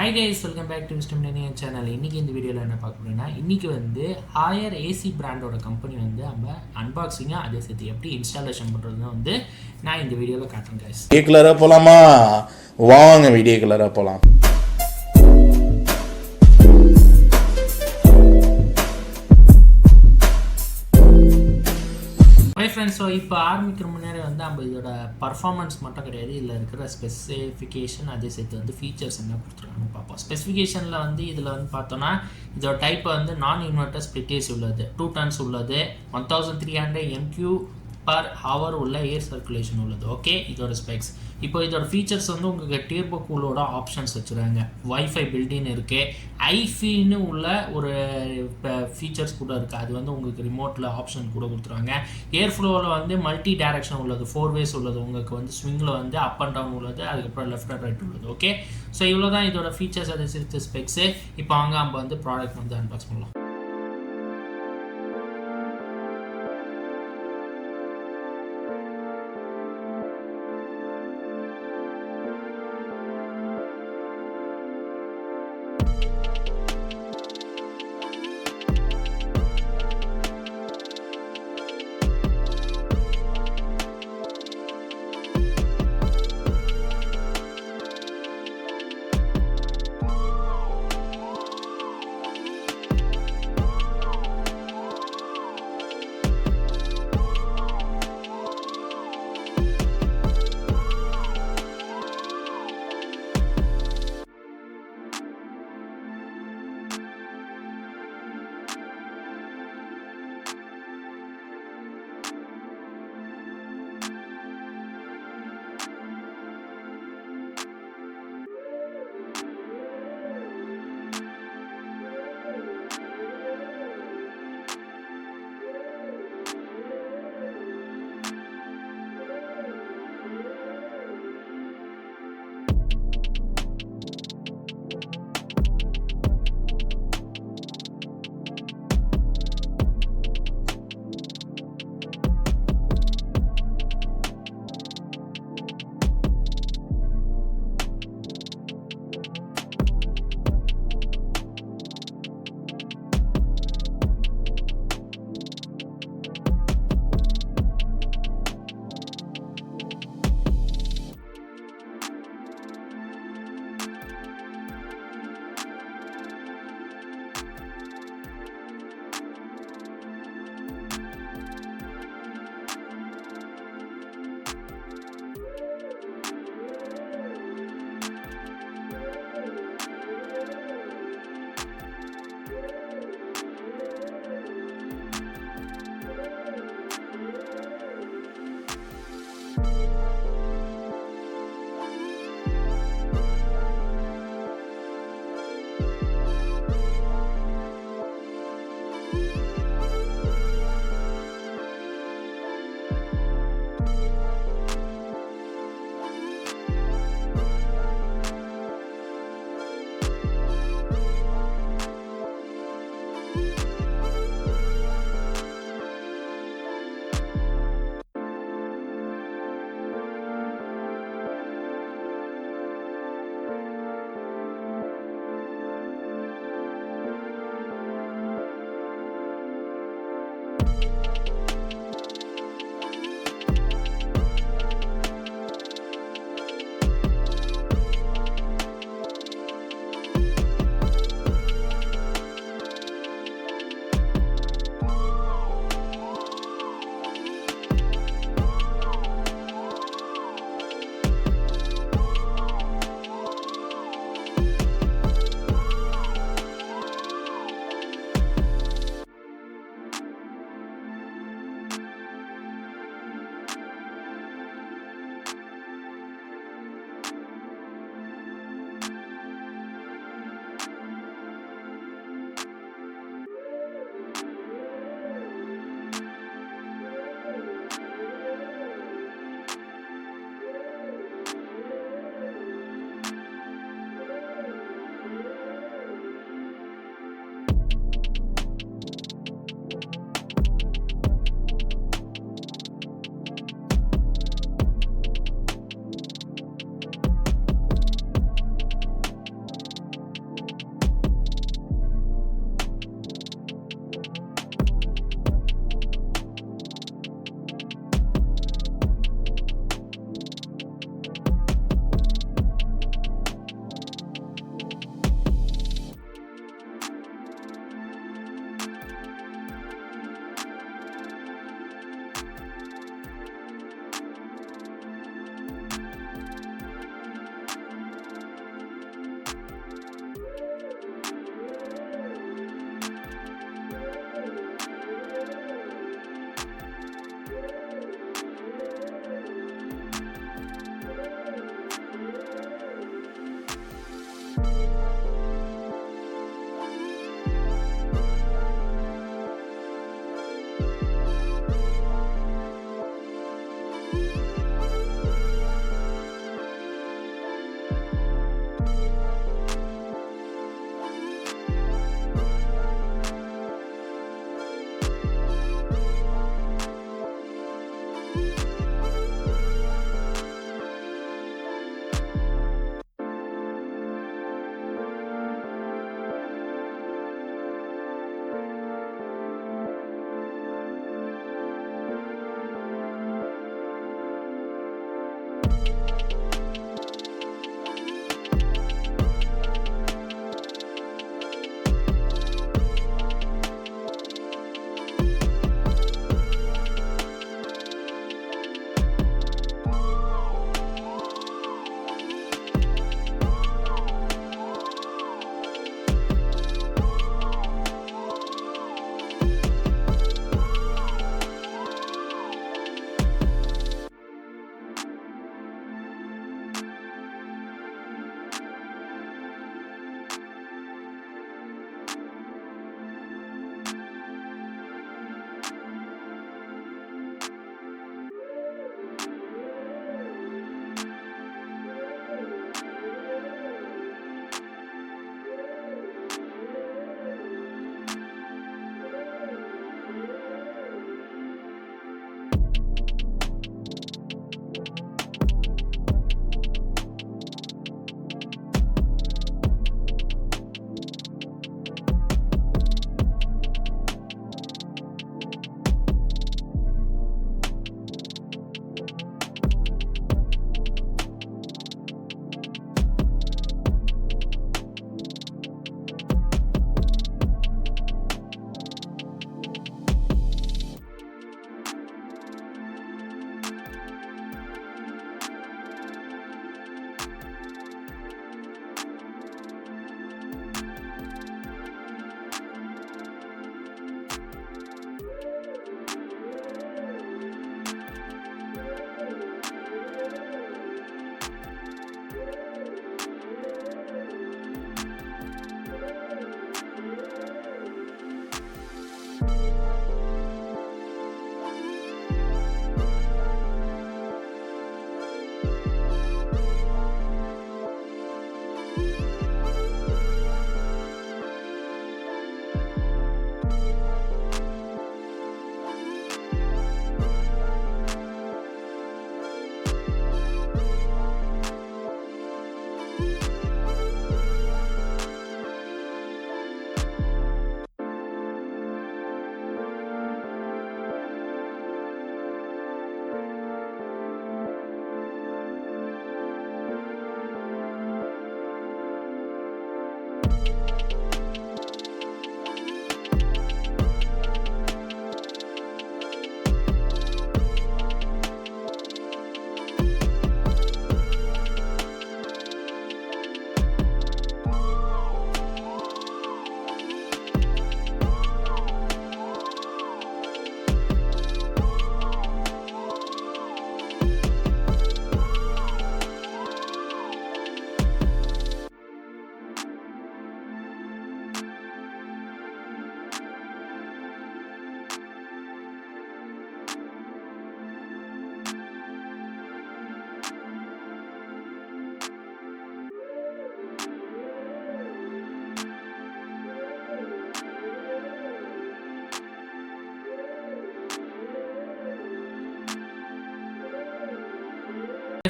Hi guys, welcome back to 𝗙់ซี้𝗹𝗹𝐴 channel. இன்னைக்கு இந்த வீடியோல என்ன பார்க்க போறோம்னா இன்னைக்கு வந்து ஹையர் ஏசி பிராண்டோட கம்பெனி வந்து நம்ம அன்பாக்சிங் அதே சேர்த்து எப்படி இன்ஸ்டாலேஷன் பண்றதுன்னு வந்து நான் இந்த வீடியோல காட்டுறேன் guys. வீடியோ கலரா போலாமா? வாங்க வீடியோ கலரா போலாம். Hi friends, so இப்போ ஆரம்பிக்கிற முன்னாடி வந்து நம்ம இதோட பர்ஃபார்மன்ஸ் மட்டும் கிடையாது, இதில் இருக்கிற ஸ்பெசிஃபிகேஷன் அதே சேர்த்து வந்து ஃபீச்சர்ஸ் என்ன கொடுத்துருக்காங்கன்னு பார்ப்போம். ஸ்பெசிஃபிகேஷனில் வந்து இதில் வந்து பார்த்தோன்னா இதோட டைப் வந்து நான் இன்வெர்டர் ஸ்பிளிட் ஏசி உள்ளது, 2 tons உள்ளது, 1300 MQ/hour உள்ள ஏர் சர்க்குலேஷன் உள்ளது. ஓகே, இதோட ஸ்பெக்ஸ். இப்போ இதோட ஃபீச்சர்ஸ் வந்து உங்களுக்கு டர்போ கூலோட ஆப்ஷன்ஸ் வச்சுருக்காங்க, வைஃபை பில்டின் இருக்குது, ஐஃபின்னு உள்ள ஒரு ஃபீச்சர்ஸ் கூட இருக்குது, அது வந்து உங்களுக்கு ரிமோட்டில் ஆப்ஷன் கூட கொடுத்துருவாங்க. ஏர் ஃப்ளோவில் வந்து மல்டி டைரக்ஷன் உள்ளது, 4 ways உள்ளது, உங்களுக்கு வந்து ஸ்விங்கில் வந்து அப் அண்ட் டவுன் உள்ளது, அதுக்கப்புறம் லெஃப்ட் அண்ட் ரைட் உள்ளது. ஓகே, ஸோ இவ்வளோ தான் இதோட ஃபீச்சர்ஸ் அது சேர்த்து ஸ்பெக்ஸு. இப்போ வாங்க நம்ம வந்து ப்ராடக்ட் வந்து அன்பாக்ஸ் பண்ணலாம்.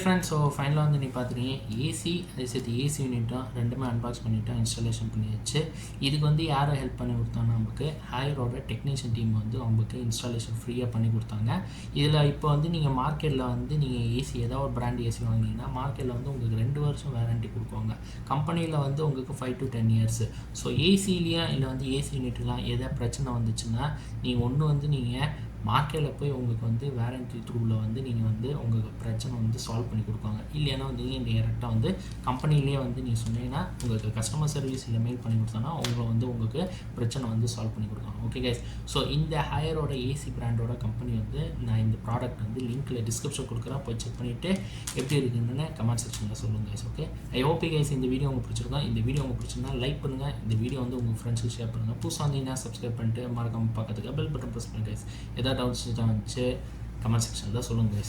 ஃப்ரெண்ட்ஸ், ஸோ ஃபைனலாக வந்து நீ பார்த்துருக்கீங்க ஏசி, அதே சேர்த்து ஏசி யூனிட்டும் ரெண்டுமே அன்பாக்ஸ் பண்ணிவிட்டோம், இன்ஸ்டாலேஷன் பண்ணியாச்சு. இதுக்கு வந்து யாரை ஹெல்ப் பண்ணி கொடுத்தாங்கன்னா நமக்கு ஹையரோட டெக்னீஷியன் டீம் வந்து நமக்கு இன்ஸ்டாலேஷன் ஃப்ரீயாக பண்ணி கொடுத்தாங்க. இதில் இப்போ வந்து நீங்கள் மார்க்கெட்டில் வந்து நீங்கள் ஏசி ஏதாவது ஒரு பிராண்ட் ஏசி வாங்கினீங்கன்னா மார்க்கெட்டில் வந்து உங்களுக்கு 2 வருஷம் வேரண்டி கொடுப்பாங்க. கம்பெனியில் வந்து உங்களுக்கு 5 to 10 years. ஸோ ஏசிலேயும் இல்லை வந்து ஏசி யூனிட்லாம் எதாவது பிரச்சனை வந்துச்சுன்னா நீங்கள் ஒன்று வந்து நீங்கள் மார்க்கெட்டில் போய் உங்களுக்கு வந்து வேரண்டி த்ரூவில் வந்து நீங்கள் வந்து உங்களுக்கு பிரச்சனை வந்து சால்வ் பண்ணி கொடுப்பாங்க. இல்லைன்னா வந்து நீங்கள் டேரெக்டாக வந்து கம்பெனிலேயே வந்து நீங்கள் சொன்னீங்கன்னா உங்களுக்கு கஸ்டமர் சர்வீஸ் இல்லை மெயில் பண்ணி கொடுத்தாங்கன்னா உங்களை வந்து உங்களுக்கு பிரச்சனை வந்து சால்வ் பண்ணி கொடுப்பாங்க. ஓகே கைஸ், ஸோ இந்த ஹையரோட ஏசி பிராண்டோட கம்பெனி வந்து நான் இந்த ப்ராடக்ட் வந்து லிங்க்கில் டிஸ்கிரிப்ஷன் கொடுக்குறேன், போய் செக் பண்ணிவிட்டு எப்படி இருக்குன்னு கமெண்ட் செக்ஷனில் சொல்லுங்கள் guys. Okay, I hope guys இந்த வீடியோ உங்களுக்கு பிடிச்சிருக்கோம். இந்த வீடியோ உங்களுக்கு பிடிச்சிருந்தா லைக் பண்ணுங்கள், இந்த வீடியோ வந்து உங்கள் ஃப்ரெண்ட்ஸுக்கு ஷேர் பண்ணுங்கள். புதுசாக வந்தீங்கன்னா சப்ஸ்கிரைப் பண்ணிட்டு மறக்காமல் பார்க்கறதுக்கு பெல் பட்டன் ப்ரெஸ் பண்ணுங்கள் கைஸ். டவுட்ஸ் வந்துச்சு கமெண்ட் செக்ஷனில் சொல்லுங்கள் கைஸ்.